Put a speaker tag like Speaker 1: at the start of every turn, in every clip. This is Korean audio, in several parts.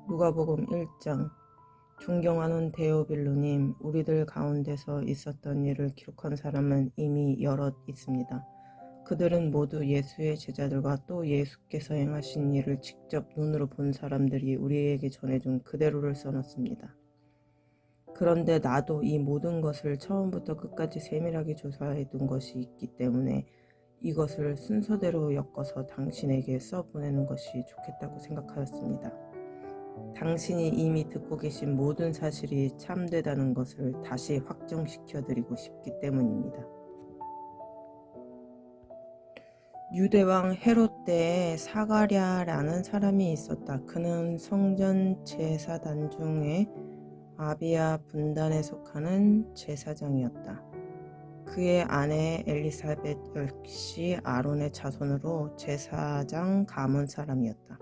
Speaker 1: 누가복음 1장. 존경하는 데오빌로님, 우리들 가운데서 있었던 일을 기록한 사람은 이미 여럿 있습니다. 그들은 모두 예수의 제자들과 또 예수께서 행하신 일을 직접 눈으로 본 사람들이 우리에게 전해준 그대로를 써놨습니다. 그런데 나도 이 모든 것을 처음부터 끝까지 세밀하게 조사해둔 것이 있기 때문에 이것을 순서대로 엮어서 당신에게 써보내는 것이 좋겠다고 생각하였습니다. 당신이 이미 듣고 계신 모든 사실이 참되다는 것을 다시 확정시켜드리고 싶기 때문입니다. 유대왕 헤롯 때에 사가랴라는 사람이 있었다. 그는 성전 제사단 중에 아비야 분단에 속하는 제사장이었다. 그의 아내 엘리사벳 역시 아론의 자손으로 제사장 가문 사람이었다.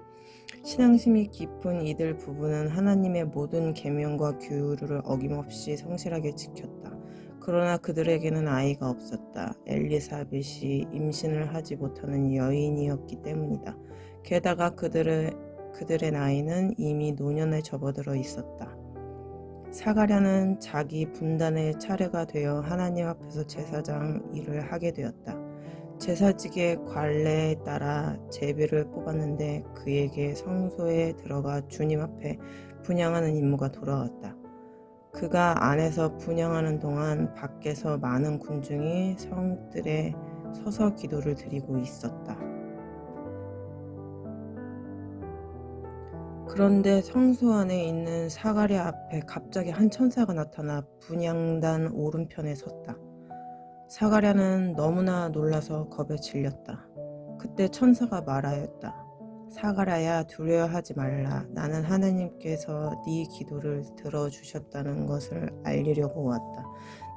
Speaker 1: 신앙심이 깊은 이들 부부는 하나님의 모든 계명과 규율을 어김없이 성실하게 지켰다. 그러나 그들에게는 아이가 없었다. 엘리사벳이 임신을 하지 못하는 여인이었기 때문이다. 게다가 그들의 나이는 이미 노년에 접어들어 있었다. 사가랴는 자기 분단의 차례가 되어 하나님 앞에서 제사장 일을 하게 되었다. 제사직의 관례에 따라 제비를 뽑았는데 그에게 성소에 들어가 주님 앞에 분향하는 임무가 돌아왔다. 그가 안에서 분향하는 동안 밖에서 많은 군중이 성뜰에 서서 기도를 드리고 있었다. 그런데 성소 안에 있는 사가랴 앞에 갑자기 한 천사가 나타나 분향단 오른편에 섰다. 사가랴는 너무나 놀라서 겁에 질렸다. 그때 천사가 말하였다. 사가랴야, 두려워하지 말라. 나는 하나님께서 네 기도를 들어주셨다는 것을 알리려고 왔다.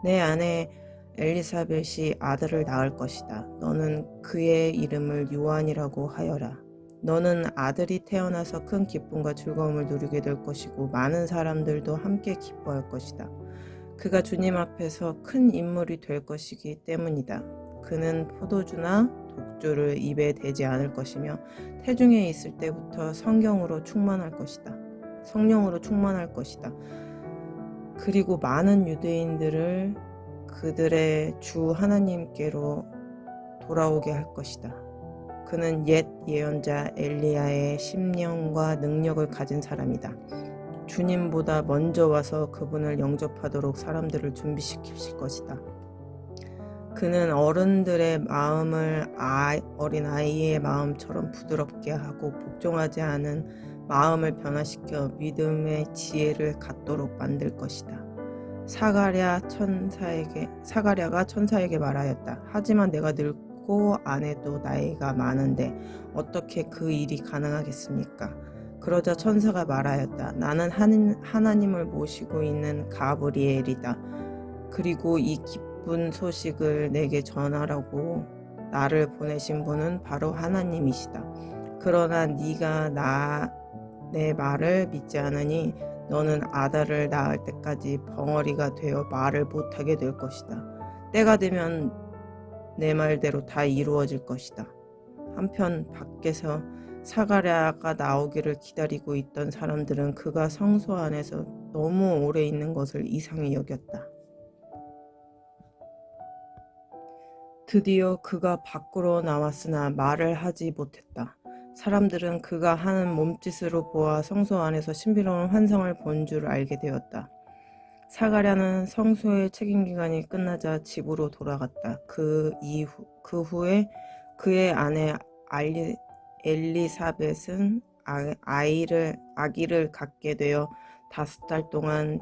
Speaker 1: 내 아내 엘리사벳이 아들을 낳을 것이다. 너는 그의 이름을 요한이라고 하여라. 너는 아들이 태어나서 큰 기쁨과 즐거움을 누리게 될 것이고 많은 사람들도 함께 기뻐할 것이다. 그가 주님 앞에서 큰 인물이 될 것이기 때문이다. 그는 포도주나 독주를 입에 대지 않을 것이며 태중에 있을 때부터 성령으로 충만할 것이다. 그리고 많은 유대인들을 그들의 주 하나님께로 돌아오게 할 것이다. 그는 옛 예언자 엘리야의 심령과 능력을 가진 사람이다. 주님보다 먼저 와서 그분을 영접하도록 사람들을 준비시킬 것이다. 그는 어른들의 마음을 어린아이의 마음처럼 부드럽게 하고 복종하지 않은 마음을 변화시켜 믿음의 지혜를 갖도록 만들 것이다. 사가랴가 천사에게 말하였다. 하지만 내가 늙고 아내도 나이가 많은데 어떻게 그 일이 가능하겠습니까? 그러자 천사가 말하였다. 나는 하나님을 모시고 있는 가브리엘이다. 그리고 이 기쁜 소식을 내게 전하라고 나를 보내신 분은 바로 하나님이시다. 그러나 네가 내 말을 믿지 않으니 너는 아들을 낳을 때까지 벙어리가 되어 말을 못하게 될 것이다. 때가 되면 내 말대로 다 이루어질 것이다. 한편 밖에서 사가랴가 나오기를 기다리고 있던 사람들은 그가 성소 안에서 너무 오래 있는 것을 이상히 여겼다. 드디어 그가 밖으로 나왔으나 말을 하지 못했다. 사람들은 그가 하는 몸짓으로 보아 성소 안에서 신비로운 환상을 본 줄 알게 되었다. 사가랴는 성소의 책임기간이 끝나자 집으로 돌아갔다. 그 후에 그의 아내 엘리사벳은 아기를 갖게 되어 5달 동안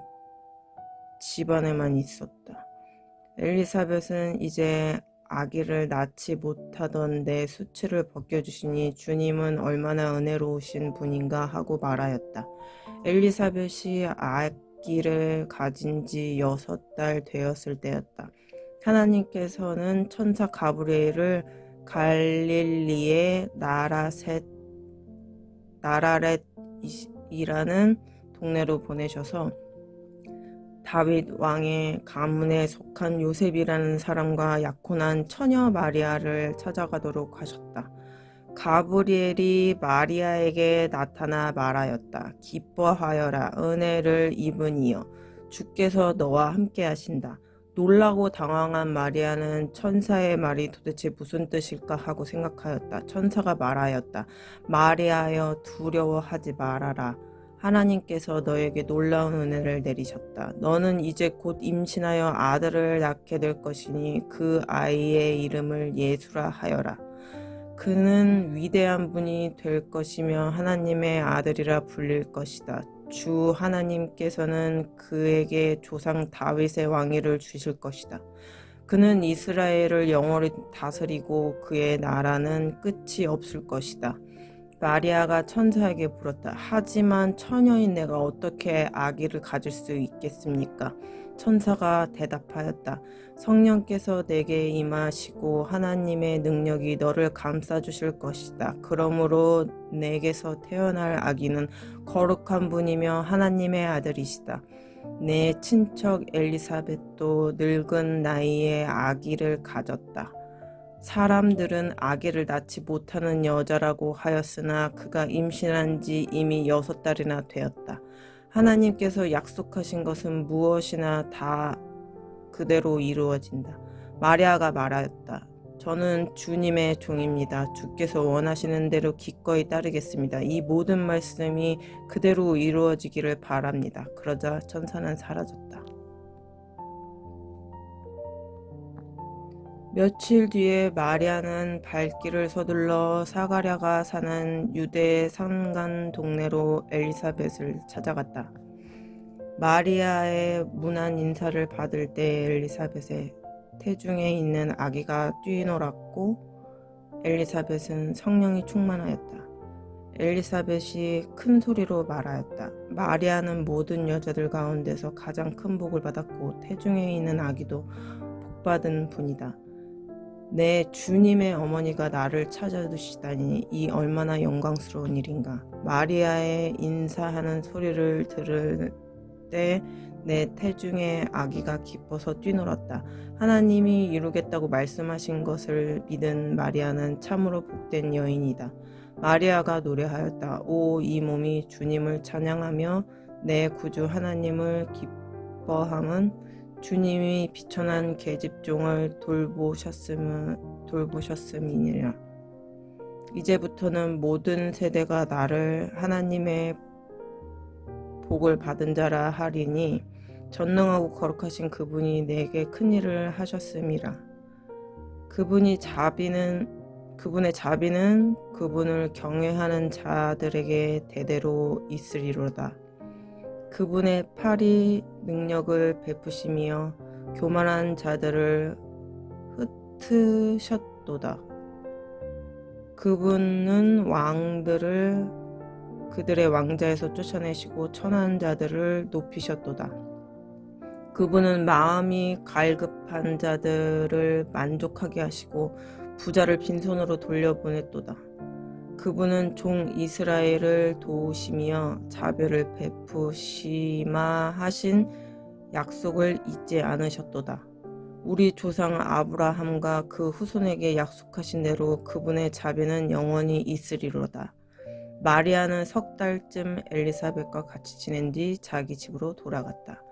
Speaker 1: 집안에만 있었다. 엘리사벳은 이제 아기를 낳지 못하던 내 수치를 벗겨주시니 주님은 얼마나 은혜로우신 분인가 하고 말하였다. 엘리사벳이 아기를 가진 지 6달 되었을 때였다. 하나님께서는 천사 가브리엘을 갈릴리의 나라렛이라는 동네로 보내셔서 다윗 왕의 가문에 속한 요셉이라는 사람과 약혼한 처녀 마리아를 찾아가도록 하셨다. 가브리엘이 마리아에게 나타나 말하였다. 기뻐하여라. 은혜를 입으니여. 주께서 너와 함께 하신다. 놀라고 당황한 마리아는 천사의 말이 도대체 무슨 뜻일까 하고 생각하였다. 천사가 말하였다. 마리아여, 두려워하지 말아라. 하나님께서 너에게 놀라운 은혜를 내리셨다. 너는 이제 곧 임신하여 아들을 낳게 될 것이니 그 아이의 이름을 예수라 하여라. 그는 위대한 분이 될 것이며 하나님의 아들이라 불릴 것이다. 주 하나님께서는 그에게 조상 다윗의 왕위를 주실 것이다. 그는 이스라엘을 영원히 다스리고 그의 나라는 끝이 없을 것이다. 마리아가 천사에게 물었다. 하지만 처녀인 내가 어떻게 아기를 가질 수 있겠습니까? 천사가 대답하였다. 성령께서 내게 임하시고 하나님의 능력이 너를 감싸주실 것이다. 그러므로 내게서 태어날 아기는 거룩한 분이며 하나님의 아들이시다. 내 친척 엘리사벳도 늙은 나이에 아기를 가졌다. 사람들은 아기를 낳지 못하는 여자라고 하였으나 그가 임신한 지 이미 6달이나 되었다. 하나님께서 약속하신 것은 무엇이나 다 그대로 이루어진다. 마리아가 말하였다. 저는 주님의 종입니다. 주께서 원하시는 대로 기꺼이 따르겠습니다. 이 모든 말씀이 그대로 이루어지기를 바랍니다. 그러자 천사는 사라졌다. 며칠 뒤에 마리아는 발길을 서둘러 사가랴가 사는 유대 산간 동네로 엘리사벳을 찾아갔다. 마리아의 문안 인사를 받을 때 엘리사벳의 태중에 있는 아기가 뛰놀았고 엘리사벳은 성령이 충만하였다. 엘리사벳이 큰 소리로 말하였다. 마리아는 모든 여자들 가운데서 가장 큰 복을 받았고 태중에 있는 아기도 복받은 분이다. 내 주님의 어머니가 나를 찾아주시다니 이 얼마나 영광스러운 일인가. 마리아의 인사하는 소리를 들을 때 내 태중의 아기가 기뻐서 뛰놀았다. 하나님이 이루겠다고 말씀하신 것을 믿은 마리아는 참으로 복된 여인이다. 마리아가 노래하였다. 오, 이 몸이 주님을 찬양하며 내 구주 하나님을 기뻐함은 주님이 비천한 계집종을 돌보셨음이니라. 이제부터는 모든 세대가 나를 하나님의 복을 받은 자라 하리니 전능하고 거룩하신 그분이 내게 큰 일을 하셨음이라. 그분의 자비는 그분을 경외하는 자들에게 대대로 있으리로다. 그분의 팔이 능력을 베푸시며 교만한 자들을 흩으셨도다. 그분은 왕들을 그들의 왕자에서 쫓아내시고 천한 자들을 높이셨도다. 그분은 마음이 갈급한 자들을 만족하게 하시고 부자를 빈손으로 돌려보냈도다. 그분은 종 이스라엘을 도우시며 자비를 베푸시마 하신 약속을 잊지 않으셨도다. 우리 조상 아브라함과 그 후손에게 약속하신 대로 그분의 자비는 영원히 있으리로다. 마리아는 3달쯤 엘리사벳과 같이 지낸 뒤 자기 집으로 돌아갔다.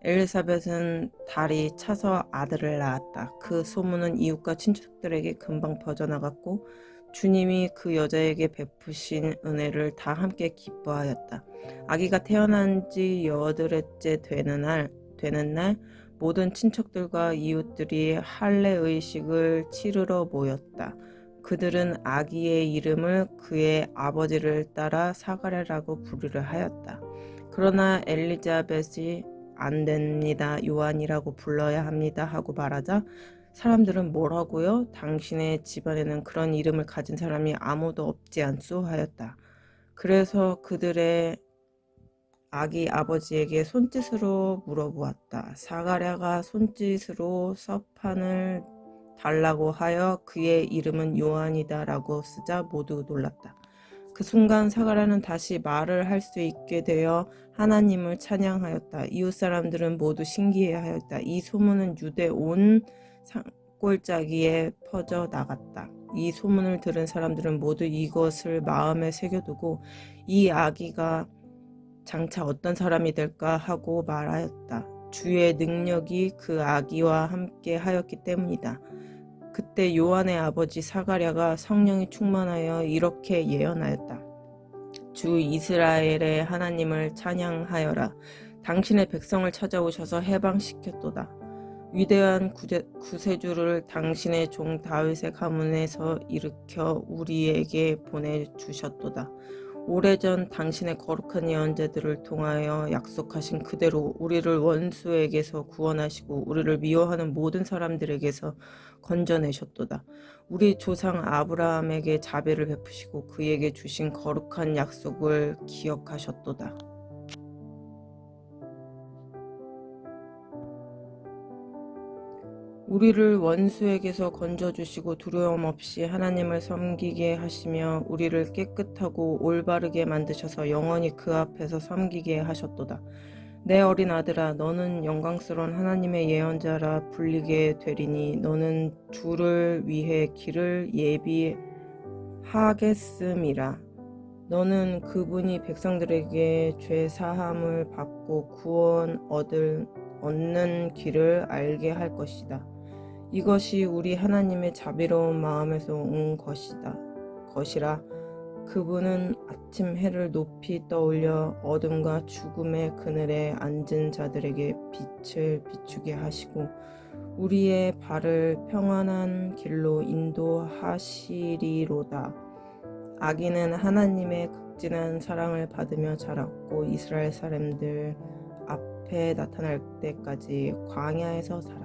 Speaker 1: 엘리사벳은 달이 차서 아들을 낳았다. 그 소문은 이웃과 친척들에게 금방 퍼져나갔고 주님이 그 여자에게 베푸신 은혜를 다 함께 기뻐하였다. 아기가 태어난 지 8회째 되는 날 모든 친척들과 이웃들이 할례 의식을 치르러 모였다. 그들은 아기의 이름을 그의 아버지를 따라 사가랴라고 부르려 하였다. 그러나 엘리자벳이 안 됩니다. 요한이라고 불러야 합니다. 하고 말하자 사람들은 뭐라고요? 당신의 집안에는 그런 이름을 가진 사람이 아무도 없지 않소? 하였다. 그래서 그들의 아기 아버지에게 손짓으로 물어보았다. 사가랴가 손짓으로 서판을 달라고 하여 그의 이름은 요한이다 라고 쓰자 모두 놀랐다. 그 순간 사가랴는 다시 말을 할 수 있게 되어 하나님을 찬양하였다. 이웃 사람들은 모두 신기해하였다. 이 소문은 유대 온 산골짜기에 퍼져 나갔다. 이 소문을 들은 사람들은 모두 이것을 마음에 새겨두고 이 아기가 장차 어떤 사람이 될까 하고 말하였다. 주의 능력이 그 아기와 함께 하였기 때문이다. 그때 요한의 아버지 사가랴가 성령이 충만하여 이렇게 예언하였다. 주 이스라엘의 하나님을 찬양하여라. 당신의 백성을 찾아오셔서 해방시켰도다. 위대한 구세주를 당신의 종 다윗의 가문에서 일으켜 우리에게 보내주셨도다. 오래전 당신의 거룩한 예언자들을 통하여 약속하신 그대로 우리를 원수에게서 구원하시고 우리를 미워하는 모든 사람들에게서 건져내셨도다. 우리 조상 아브라함에게 자비를 베푸시고 그에게 주신 거룩한 약속을 기억하셨도다. 우리를 원수에게서 건져주시고 두려움 없이 하나님을 섬기게 하시며 우리를 깨끗하고 올바르게 만드셔서 영원히 그 앞에서 섬기게 하셨도다. 내 어린 아들아, 너는 영광스러운 하나님의 예언자라 불리게 되리니 너는 주를 위해 길을 예비하겠음이라. 너는 그분이 백성들에게 죄 사함을 받고 구원 얻는 길을 알게 할 것이다. 이것이 우리 하나님의 자비로운 마음에서 온 것이라. 그분은 아침 해를 높이 떠올려 어둠과 죽음의 그늘에 앉은 자들에게 빛을 비추게 하시고 우리의 발을 평안한 길로 인도하시리로다. 아기는 하나님의 극진한 사랑을 받으며 자랐고 이스라엘 사람들 앞에 나타날 때까지 광야에서 살았다.